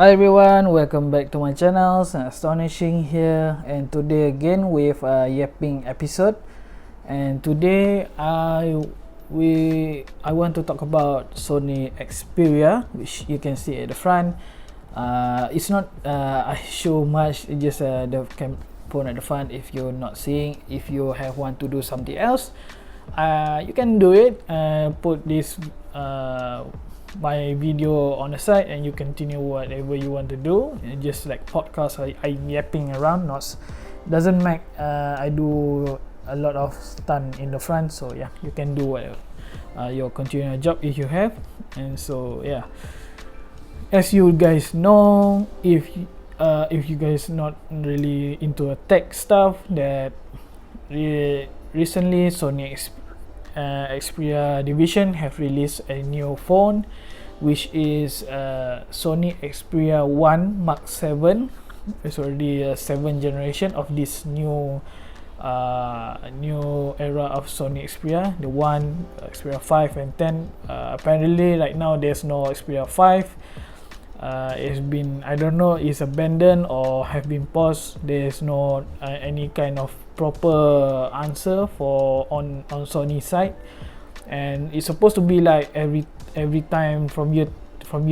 Hi everyone, welcome back to my channel. Astonishing here, and today again with a yapping episode. And today I want to talk about Sony Xperia, which you can see at the front. It's not I show much, it's just the phone at the front. If you're not seeing, if you want to do something else, you can do it. Put this my video on the side and you continue whatever you want to do. Just like podcast, I'm yapping around, doesn't make I do a lot of stunt in the front. So yeah, you can do whatever your continual job if you have. And so yeah, as you guys know, if you guys not really into a tech stuff, that recently Sony Xperia division have released a new phone, which is Sony Xperia 1 Mark 7. It's already a 7th generation of this new era of Sony Xperia. The one Xperia 5 and 10. Apparently right now there's no Xperia 5. It's been, I don't know, it's abandoned or have been paused. There's no any kind of proper answer for on Sony side, and it's supposed to be like every time from year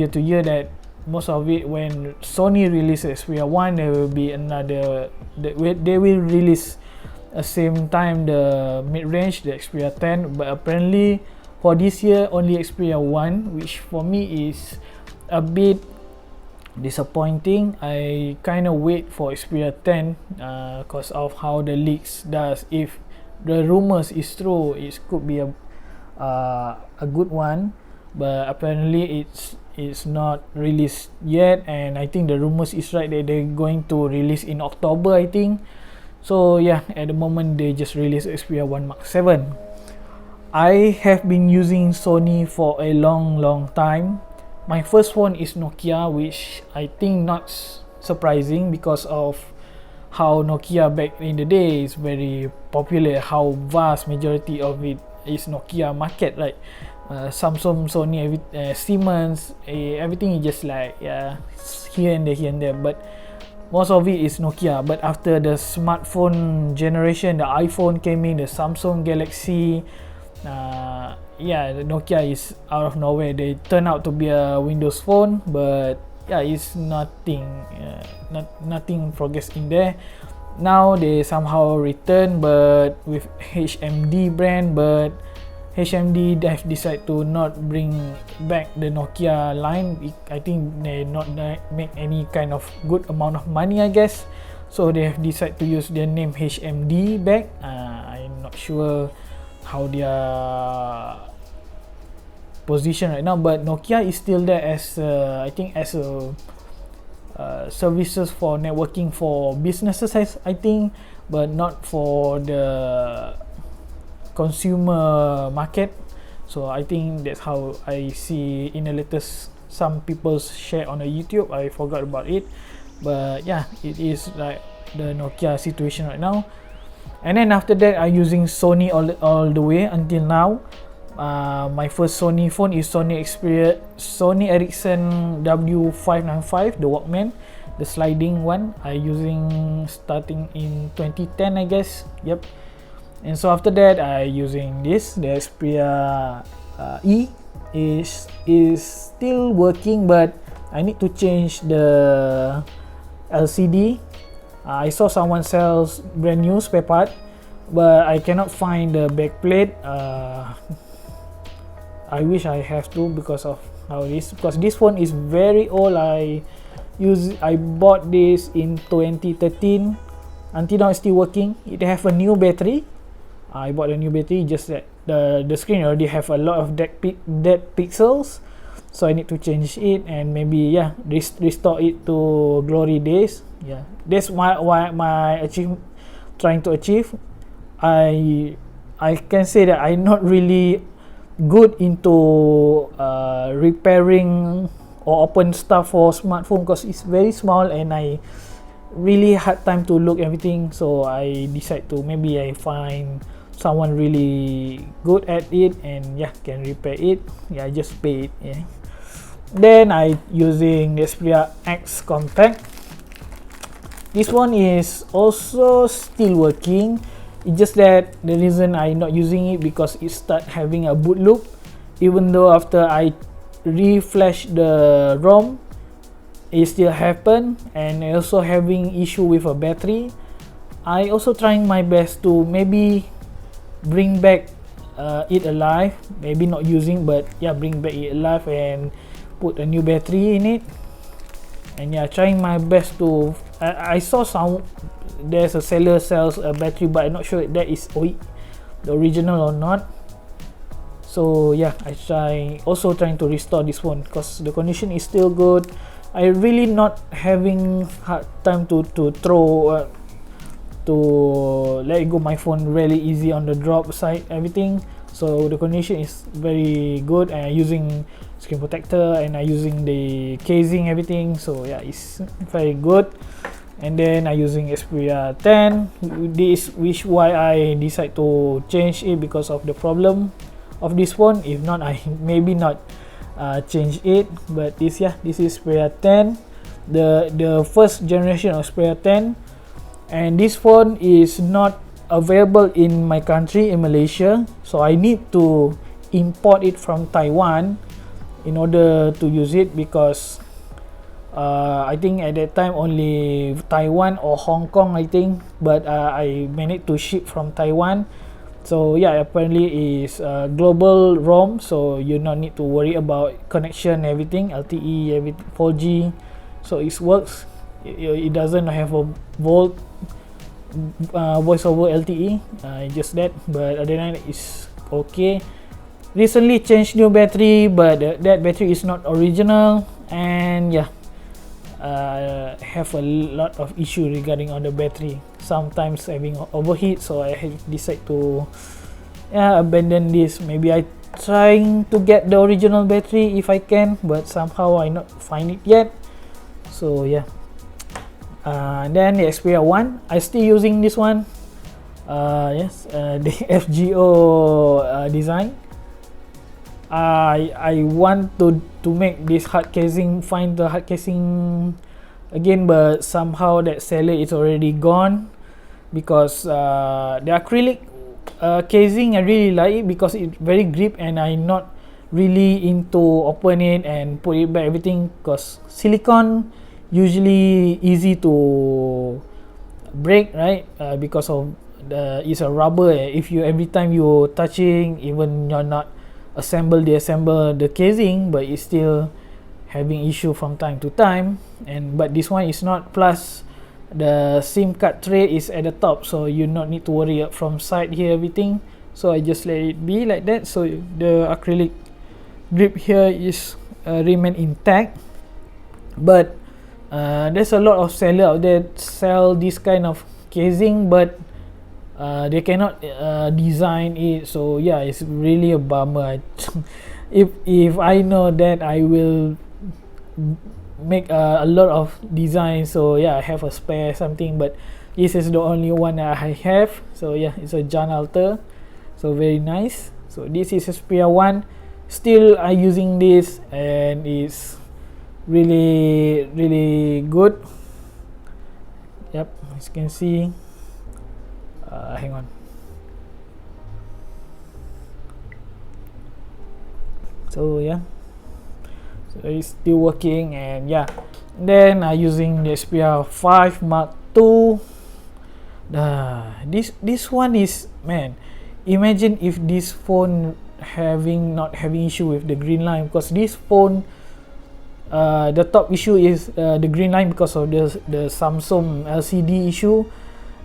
to year, that most of it, when Sony releases Xperia 1, there will be another, they will release at same time the mid-range, the Xperia 10. But apparently for this year only Xperia 1, which for me is a bit disappointing. I kind of wait for Xperia 10 because of how the leaks does. If the rumors is true, it could be a good one, but apparently it's not released yet. And I think the rumors is right that they're going to release in October, I think. So yeah, at the moment they just released Xperia 1 Mark 7. I have been using Sony for a long time. My first phone is Nokia, which I think not surprising because of how Nokia back in the day is very popular, how vast majority of it is Nokia market, right? Samsung, Sony, Siemens, everything is just like here and there, but most of it is Nokia. But after the smartphone generation, the iPhone came in, the Samsung Galaxy, the Nokia is out of nowhere. They turn out to be a Windows phone, but yeah, it's nothing progress in there. Now they somehow return, but with HMD brand, but HMD they have decided to not bring back the Nokia line. I think they not make any kind of good amount of money, I guess. So they have decided to use their name HMD back. I'm not sure how their position right now, but Nokia is still there as I think as a services for networking for businesses, I think, but not for the consumer market. So I think that's how I see in the latest some people share on the YouTube. I forgot about it, but yeah, it is like the Nokia situation right now. And then after that, I'm using Sony all the way until now. My first Sony phone is Sony Ericsson W595, the Walkman, the sliding one. I using starting in 2010, I guess. Yep. And so after that, I using this, the Xperia E is still working, but I need to change the LCD. I saw someone sells brand new spare part, but I cannot find the backplate. I wish I have to, because of how it is, because this phone is very old. I bought this in 2013. Until now it's still working. It have a new battery. I bought a new battery, just that the screen already have a lot of dead pixels, so I need to change it and maybe restore it to glory days. Yeah, that's my trying to achieve. I can say that I'm not really good into repairing or open stuff for smartphone, because it's very small and I really hard time to look everything. So I decide to maybe I find someone really good at it and can repair it. I just pay it. Then I using the Xperia X Compact. This one is also still working. It's just that the reason I not using it because it start having a boot loop, even though after I reflash the ROM, it still happen, and also having issue with a battery. I also trying my best to maybe bring back it alive, maybe not using, but yeah, bring back it alive and put a new battery in it. And yeah, trying my best to I saw some, there's a seller sells a battery, but I'm not sure if that is the original or not. So yeah, also trying to restore this one because the condition is still good. I really not having hard time to throw to let go my phone really easy on the drop side, everything. So the condition is very good, and using screen protector and I using the casing, everything. So yeah, it's very good. And then I using Xperia 10. This why I decide to change it because of the problem of this phone. If not, I maybe not change it. But this is Xperia 10, the first generation of Xperia 10, and this phone is not available in my country, in Malaysia, so I need to import it from Taiwan in order to use it, because I think at that time only Taiwan or Hong Kong, I think, but I managed to ship from Taiwan. So yeah, apparently is global ROM, so you not need to worry about connection, everything, LTE, everything, 4G, so it works. It doesn't have a voice over LTE, just that, but other than that is okay. Recently changed new battery, but that battery is not original, and yeah, have a lot of issue regarding on the battery, sometimes having overheat, so I decide to abandon this. Maybe I trying to get the original battery if I can, but somehow I not find it yet. So yeah, then the Xperia 1, I still using this one. The FGO design. I want to make this hard casing, find the hard casing again, but somehow that seller is already gone, because the acrylic casing I really like it because it's very grip, and I'm not really into open it and put it back, everything, because silicone usually easy to break, right? Because of it's a rubber. If you every time you touching, even you're not deassemble the casing, but it's still having issue from time to time. And but this one is not, plus the SIM card tray is at the top, so you not need to worry from side here, everything. So I just let it be like that, so the acrylic grip here is remain intact. But there's a lot of seller out there sell this kind of casing, but they cannot design it. So yeah, it's really a bummer. if I know that, I will make a lot of designs. So yeah, I have a spare something, but this is the only one that I have. So yeah, it's a Jan Alter, so very nice. So this is Xperia 1. Still I using this, and it's really good. Yep, as you can see. Hang on. So yeah, so it's still working, and yeah, then using the Xperia 5 Mark II. This one is, man, imagine if this phone not having issue with the green line, because this phone the top issue is the green line because of the Samsung LCD issue.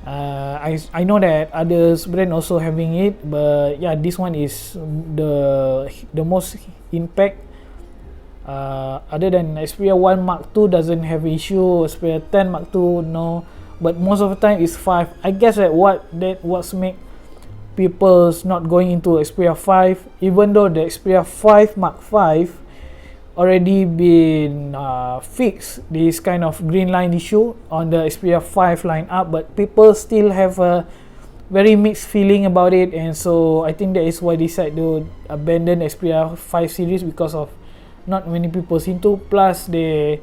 I know that others brand also having it, but yeah, this one is the most impact. Other than Xperia 1 Mark II doesn't have issue, Xperia 10 Mark II no, but most of the time is 5. I guess that what's make people's not going into Xperia 5, even though the Xperia 5 Mark 5 already been fixed this kind of green line issue on the Xperia 5 lineup, but people still have a very mixed feeling about it, and so I think that is why they decide to abandon Xperia 5 series, because of not many people into. Plus the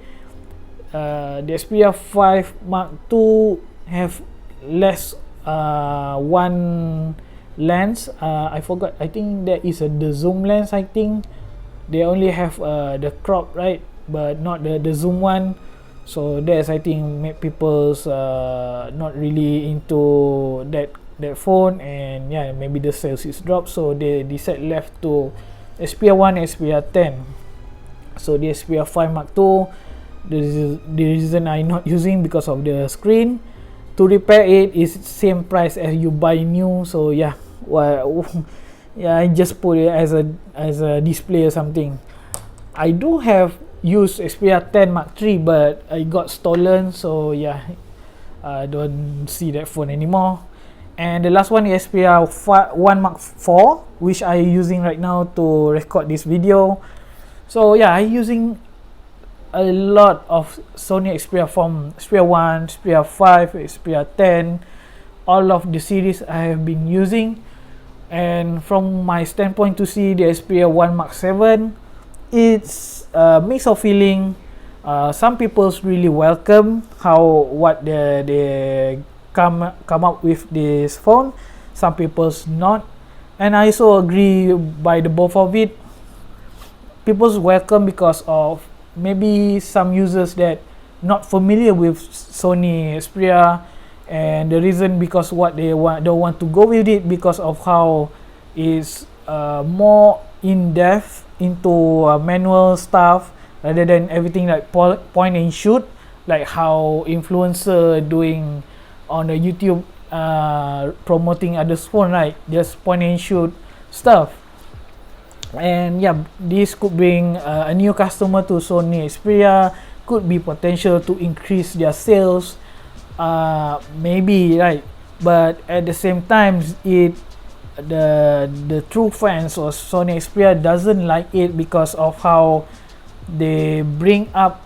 Xperia 5 Mark II have less one lens. I forgot. I think there is the zoom lens. I think they only have the crop, right, but not the zoom one. So that's, I think, make people's not really into that phone, and yeah, maybe the sales is dropped, so they decide left to Xperia 1, Xperia 10. So the Xperia 5 Mark II, the reason I'm not using because of the screen. To repair it is same price as you buy new, so yeah, well, yeah, I just put it as a display or something. I do have used Xperia 10 Mark III, but I got stolen, so yeah, I don't see that phone anymore. And the last one is Xperia 1 Mark IV, which I'm using right now to record this video. So yeah, I'm using a lot of Sony Xperia from Xperia 1, Xperia 5, Xperia 10, all of the series I have been using. And from my standpoint to see the Xperia 1 Mark 7, it's a mix of feeling. Some people's really welcome what they come up with this phone. Some people's not, and I also agree by the both of it. People's welcome because of maybe some users that not familiar with Sony Xperia, and the reason because what they don't want to go with it because of how it's more in depth into manual stuff rather than everything like point and shoot, like how influencer doing on the YouTube promoting others phone, right? Just point and shoot stuff. And yeah, this could bring a new customer to Sony Xperia, could be potential to increase their sales, maybe, right? But at the same time, the true fans of Sony Xperia doesn't like it because of how they bring up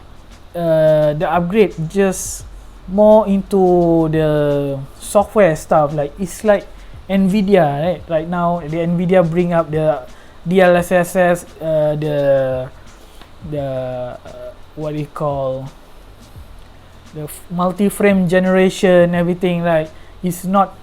the upgrade just more into the software stuff. Like it's like Nvidia, right now the Nvidia bring up the DLSS, the what do you call, the multi-frame generation, everything, like it's not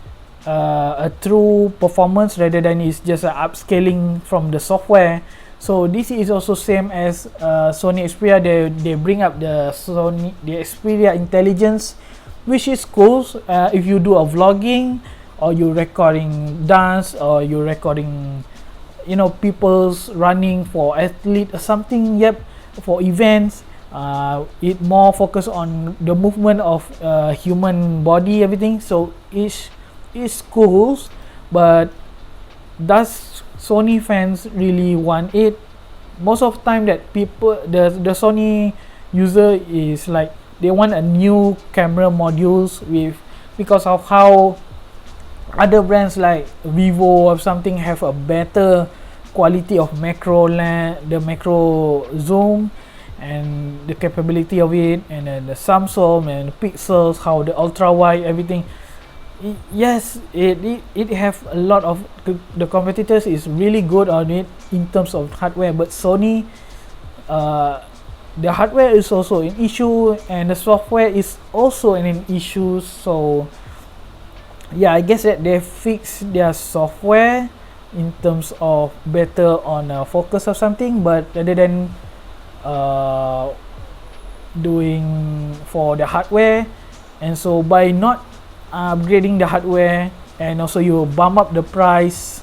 a true performance, rather than it's just upscaling from the software. So this is also same as Sony Xperia. They bring up the Xperia Intelligence, which is cool if you do a vlogging, or you recording dance, or you recording, you know, people's running for athlete or something. Yep, for events. It more focus on the movement of human body, everything. So it's cool, but does Sony fans really want it? Most of the time that people, the Sony user is like they want a new camera modules with, because of how other brands like Vivo or something have a better quality of macro the macro zoom and the capability of it, and then the Samsung and the pixels, how the ultra wide, everything. Yes, it have a lot of the competitors is really good on it in terms of hardware, but Sony, the hardware is also an issue and the software is also an issue. So yeah, I guess that they fix their software in terms of better on focus or something, but rather than doing for the hardware. And so by not upgrading the hardware, and also you bump up the price,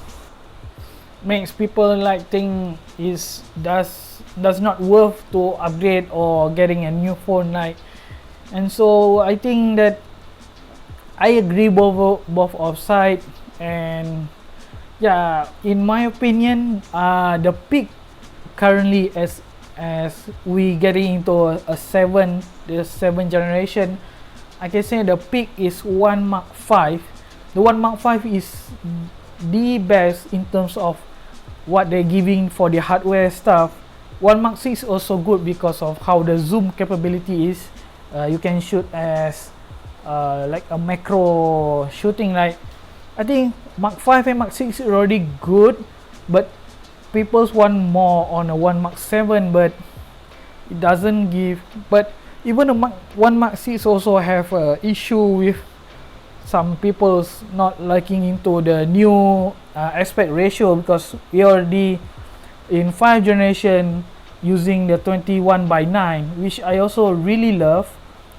makes people like think is does not worth to upgrade or getting a new phone, like. And so I think that I agree both of sides. And yeah, in my opinion, the peak currently as we getting into the 7th generation, I can say the peak is 1 Mark V. The 1 Mark V is the best in terms of what they're giving for the hardware stuff. 1 Mark 6 also good because of how the zoom capability is. You can shoot as like a macro shooting, right? I think Mark 5 and Mark 6 is already good, but people want more on a 1 Mark 7, but it doesn't give. But even a 1 Mark 6 also have a issue with some people's not liking into the new aspect ratio, because we already in 5th generation using the 21:9, which I also really love.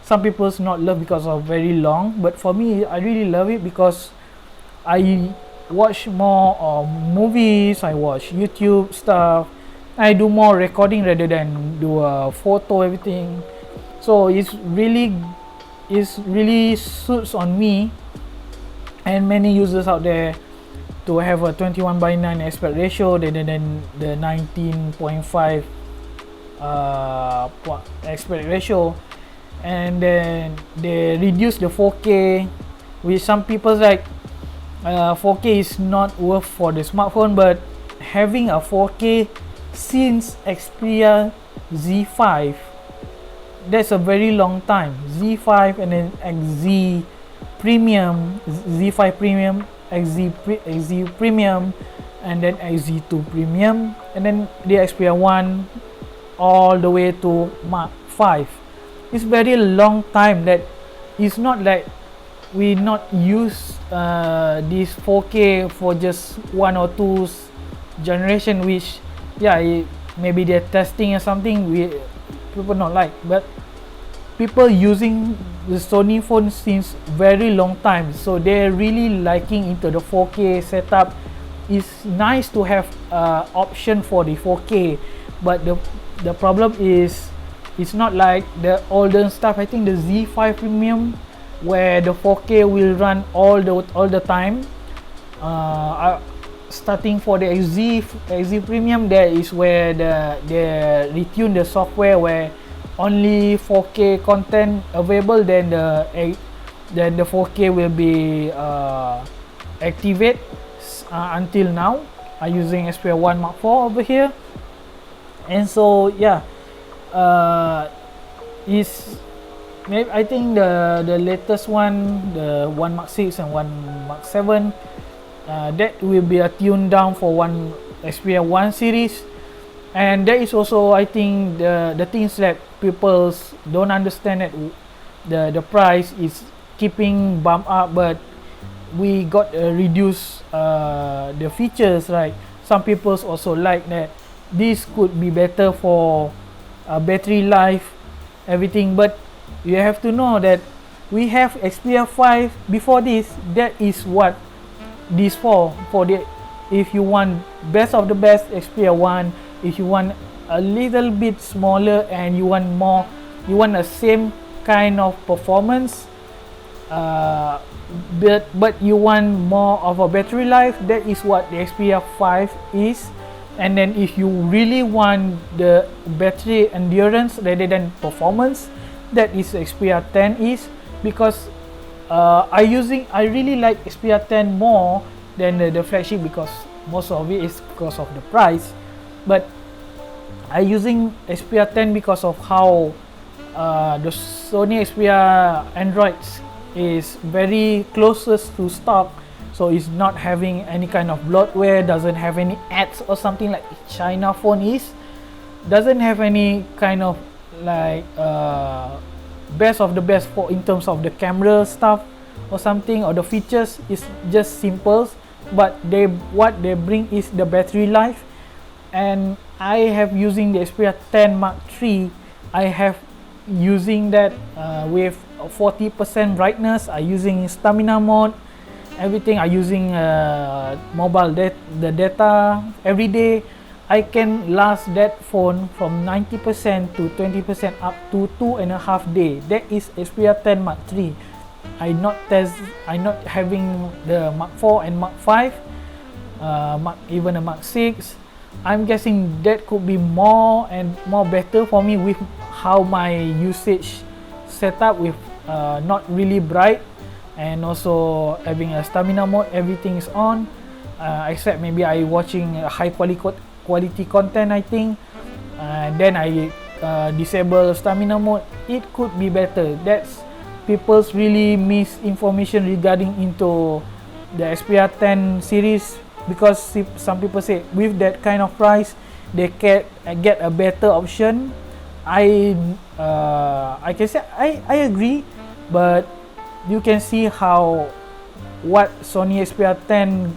Some people's not love because of very long, but for me I really love it because I watch more movies, I watch YouTube stuff, I do more recording rather than do a photo everything. So it's really suits on me and many users out there to have a 21:9 aspect ratio rather than the 19.5 aspect ratio. And then they reduce the 4K, which some people like 4K is not worth for the smartphone, but having a 4K since Xperia Z5, that's a very long time. Z5 and then XZ Premium, Z5 Premium, XZ Premium, and then XZ2 Premium, and then the Xperia 1 all the way to Mark 5. It's very long time. That it's not like we not use this 4K for just 1 or 2 generation, which maybe they're testing or something, people not like, but people using the Sony phone since very long time, so they're really liking into the 4K setup. It's nice to have option for the 4K, but the problem is it's not like the older stuff. I think the Z5 Premium, where the 4K will run all the time. Starting for the XZ Premium, there is where they retune the software where only 4K content available. Then the 4K will be activate. Until now, I'm using Xperia 1 Mark 4 over here, and so is maybe I think the latest one, the 1 Mark 6 and 1 Mark 7, that will be a tune down for one Xperia 1 series. And there is also, I think, the things that people don't understand, that the price is keeping bump up, but we got reduce the features, right? Some people also like that this could be better for battery life, everything. But you have to know that we have Xperia 5 before this. That is what this for the, if you want best of the best Xperia 1, if you want a little bit smaller and you want more, you want the same kind of performance, but you want more of a battery life, that is what the Xperia 5 is. And then if you really want the battery endurance rather than performance, that is Xperia 10 is. Because I really like Xperia 10 more than the flagship, because most of it is because of the price. But I using Xperia 10 because of how the Sony Xperia Androids is very closest to stock, so it's not having any kind of bloatware, doesn't have any ads or something like China phone is, doesn't have any kind of like best of the best for in terms of the camera stuff or something, or the features is just simple, but what they bring is the battery life. And I have using the Xperia 10 Mark III, I have using that with 40% brightness. I using stamina mode, everything. I using mobile the data every day. I can last that phone from 90% to 20% up to 2.5 days. That is Xperia 10 Mark III. I not having the Mark 4 and Mark 5, even a Mark 6. I'm guessing that could be more and more better for me with how my usage setup, with not really bright, and also having a stamina mode, everything is on, except maybe I watching high quality content, I think, then I disable stamina mode. It could be better. That's people's really misinformation regarding into the Xperia 10 series because some people say with that kind of price they can get a better option. I can say I agree, but you can see how what Sony Xperia 10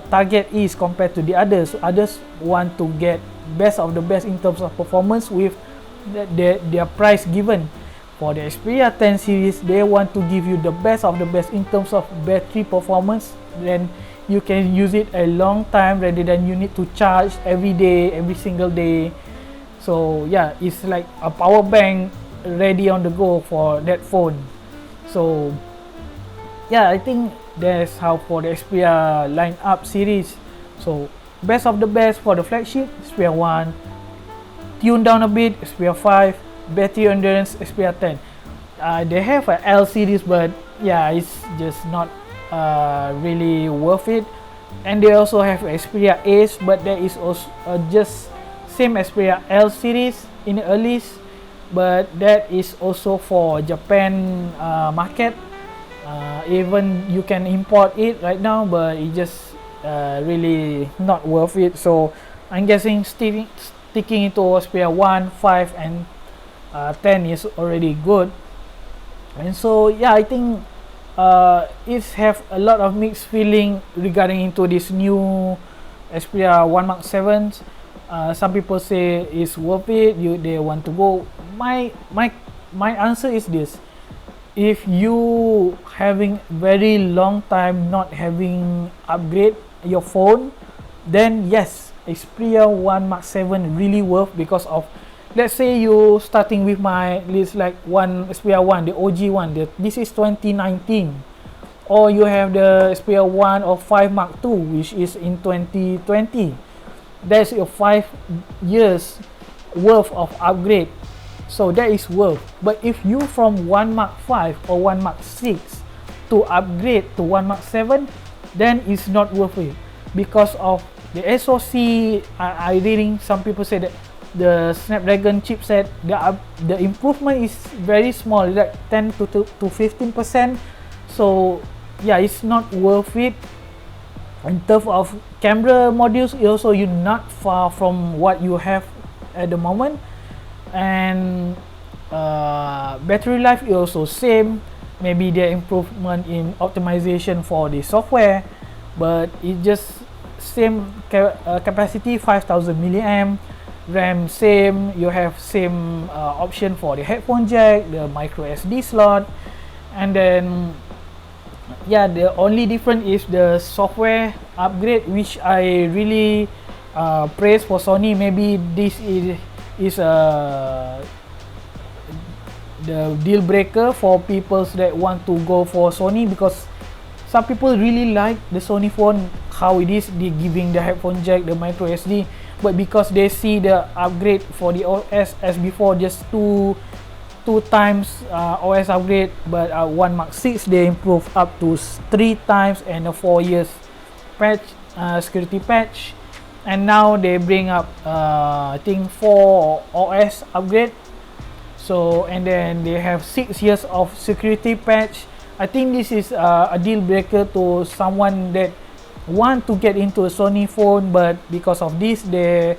target is compared to the others. Others want to get best of the best in terms of performance with their price given. For the Xperia 10 series, they want to give you the best of the best in terms of battery performance. Then you can use it a long time rather than you need to charge every day, every single day. So yeah, it's like a power bank ready on the go for that phone. So yeah, I think that's how for the Xperia lineup series. So best of the best for the flagship Xperia 1, tuned down a bit Xperia 5, battery endurance Xperia 10. They have a L series, but yeah, it's just not really worth it. And they also have Xperia Ace, but there is also just same Xperia L series in the earliest, but that is also for Japan market. Even you can import it right now, but it just really not worth it. So I'm guessing sticking into Xperia 1, 5 and 10 is already good. And so yeah, I think it have a lot of mixed feeling regarding into this new Xperia 1 Mark 7. Some people say it's worth it, they want to go. My answer is this: if you having very long time not having upgrade your phone, then yes, Xperia 1 Mark 7 really worth, because of, let's say you starting with my list like one Xperia 1, the OG one, this is 2019, or you have the Xperia 1 or 5 Mark 2 which is in 2020. That's your 5 years worth of upgrade, so that is worth. But if you from 1 Mark 5 or 1 Mark 6 to upgrade to 1 Mark 7, then it's not worth it, because of the SoC. I reading some people say that the Snapdragon chipset, the improvement is very small, like 10 to 15%. So yeah, it's not worth it. In terms of camera modules, also you're not far from what you have at the moment, and battery life is also same. Maybe the improvement in optimization for the software, but it just same capacity, 5000 milliamp. RAM same, you have same option for the headphone jack, the micro SD slot, and then yeah, the only difference is the software upgrade, which I really praise for Sony. Maybe this is the deal breaker for people that want to go for Sony, because some people really like the Sony phone how it is, they giving the headphone jack, the micro SD, but because they see the upgrade for the OS as before, just two times OS upgrade, but 1 Mark 6 they improve up to 3 times, and a 4 years patch, security patch, and now they bring up I think 4 OS upgrade. So and then they have 6 years of security patch. I think this is a deal breaker to someone that want to get into a Sony phone, but because of this they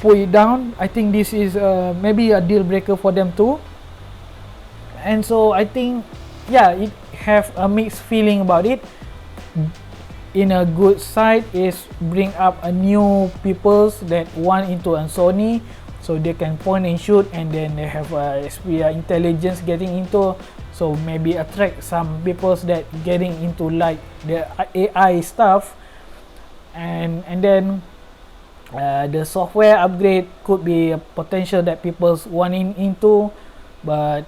put it down. I think this is maybe a deal breaker for them too. And so I think yeah, it have a mixed feeling about it. In a good side is bring up a new peoples that want into a Sony, so they can point and shoot, and then they have Xperia intelligence getting into, so maybe attract some peoples that getting into like the AI stuff, and then the software upgrade could be a potential that people's wanting into, but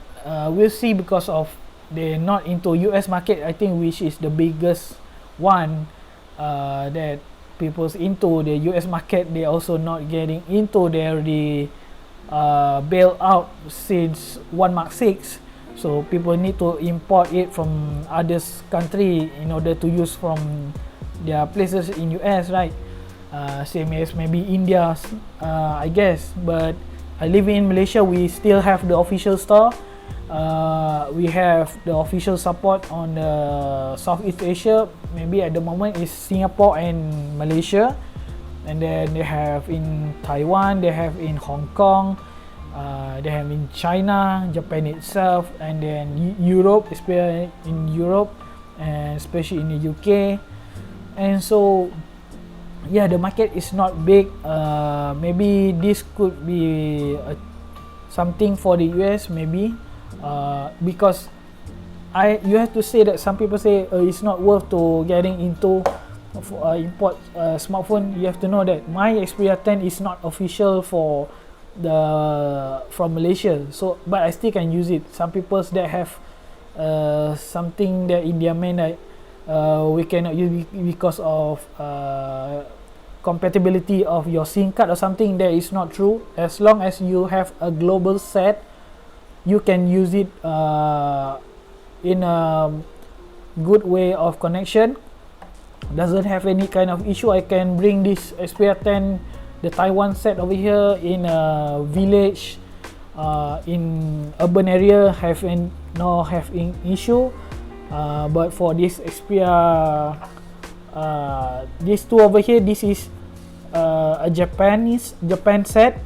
we'll see, because of they're not into US market, I think, which is the biggest one that people's into the US market. They also not getting into, they already bail out since 1 Mark 6, so people need to import it from others country in order to use from their places in US, right? Same as maybe India, I guess, but I live in Malaysia, we still have the official store. we have the official support on the Southeast Asia. Maybe at the moment is Singapore and Malaysia, and then they have in Taiwan, they have in Hong Kong, they have in China, Japan itself, and then Europe, especially in Europe, and especially in the UK. And so yeah, the market is not big. Maybe this could be something for the US, maybe, because you have to say that some people say it's not worth to getting into import smartphone. You have to know that my Xperia 10 is not official from Malaysia, so but I still can use it. Some people that have something that in their mind that we cannot use because of compatibility of your SIM card or something. That is not true. As long as you have a global set, you can use it in a good way of connection. Doesn't have any kind of issue. I can bring this Xperia 10, the Taiwan set over here in a village, in urban area, have issue. But for this Xperia, these two over here, this is a Japan set.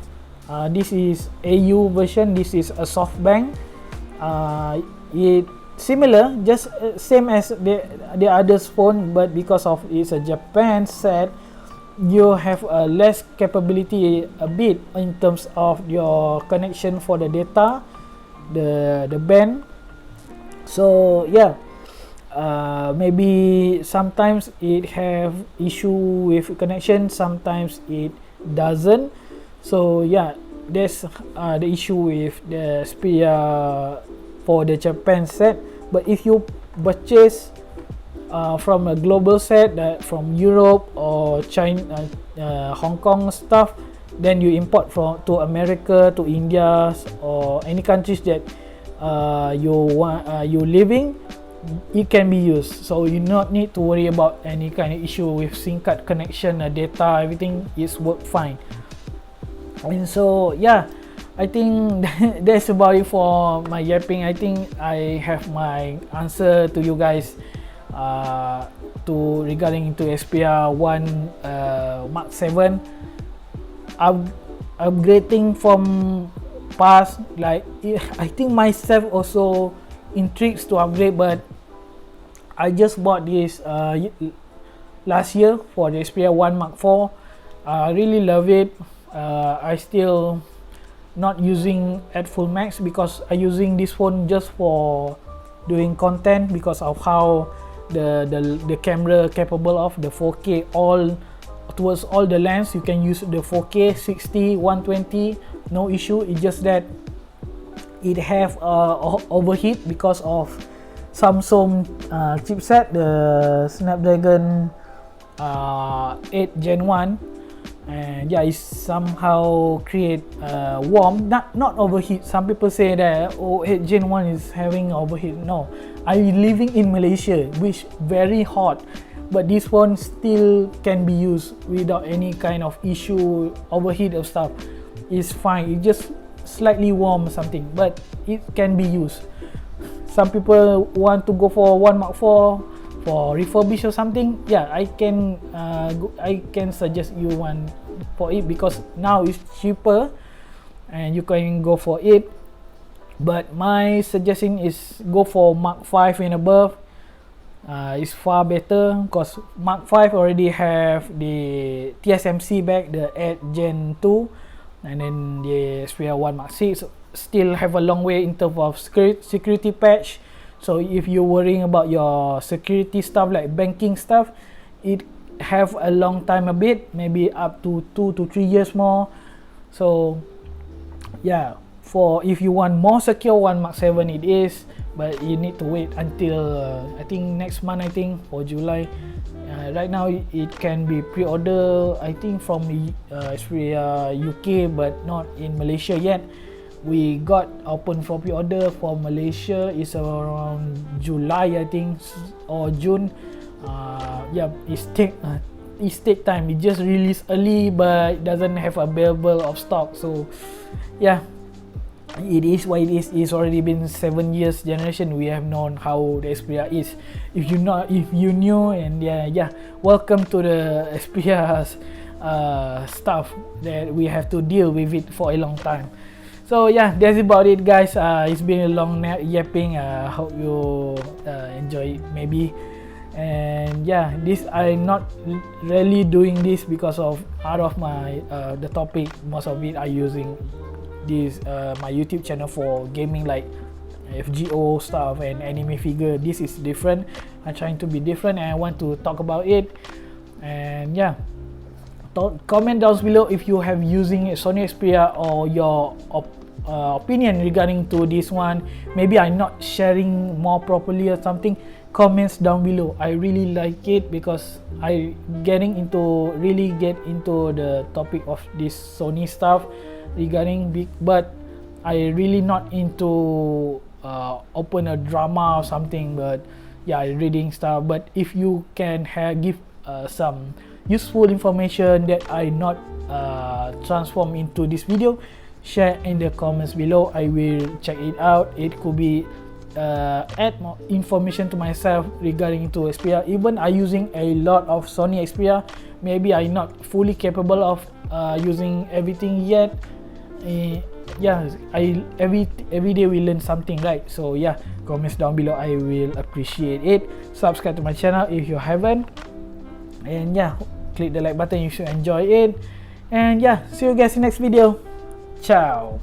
This is AU version. This is a SoftBank. It similar, just same as the others phone, but because of it's a Japan set, you have a less capability a bit in terms of your connection for the data, the band. So yeah, maybe sometimes it have issue with connection, sometimes it doesn't. So yeah, that's the issue with the Xperia for the Japan set. But if you purchase from a global set, that from Europe or China, Hong Kong stuff, then you import to America, to India, or any countries that you living, it can be used. So you not need to worry about any kind of issue with SIM card connection, data, everything is work fine. And so yeah, I think that's about it for my yapping. I think I have my answer to you guys regarding to Xperia 1 Mark 7. Upgrading from past, like I think myself also intrigued to upgrade, but I just bought this last year for the Xperia 1 Mark 4. I really love it. I still not using at full max because I using this phone just for doing content, because of how the camera capable of the 4K all towards all the lens. You can use the 4K 60 120, no issue. It's just that it have overheat because of Samsung chipset, the Snapdragon 8 Gen 1, and yeah, it somehow create warm, not overheat. Some people say that 8 Gen 1 is having overheat. No, I'm living in Malaysia, which very hot, but this one still can be used without any kind of issue, overheat or stuff. It's fine. It just slightly warm or something, but it can be used. Some people want to go for 1 Mark 4 for refurbish or something. Yeah, I can suggest you one for it, because now it's cheaper and you can go for it. But my suggestion is go for Mark 5 and above. It's far better because Mark 5 already have the TSMC back, the 8 Gen 2, and then the Xperia 1 Mark 6 still have a long way in terms of security patch. So if you're worrying about your security stuff like banking stuff, it have a long time a bit, maybe up to 2 to 3 years more. So yeah, for if you want more secure 1 Mark 7 it is, but you need to wait until I think next month, I think for July. Right now it can be pre-order, I think from Xperia UK, but not in Malaysia yet. We got open for pre-order for Malaysia is around July, I think, or June. Yeah, it take time. It just released early, but it doesn't have available of stock. So yeah, it is what it is. It's already been 7 years generation. We have known how the Xperia is. If you knew, and yeah, welcome to the Xperia's stuff that we have to deal with it for a long time. So yeah, that's about it, guys. It's been a long yapping. Hope you enjoy it maybe. And yeah, this I'm not really doing this because of out of my the topic. Most of it I using this my YouTube channel for gaming, like FGO stuff and anime figure. This is different. I'm trying to be different and I want to talk about it. And yeah, comment down below if you have using Sony Xperia or your opinion regarding to this one. Maybe I'm not sharing more properly or something. Comments down below. I really like it because I really get into the topic of this Sony stuff regarding big, but I really not into open a drama or something. But yeah, reading stuff. But if you can give some useful information that I not transform into this video, share in the comments below. I will check it out. It could be add more information to myself regarding to Xperia. Even I using a lot of Sony Xperia, maybe I not fully capable of using everything yet. Yeah, every day we learn something, right? So yeah, comments down below. I will appreciate it. Subscribe to my channel if you haven't, and yeah, click the like button if you enjoy it. And yeah, see you guys in next video. Ciao.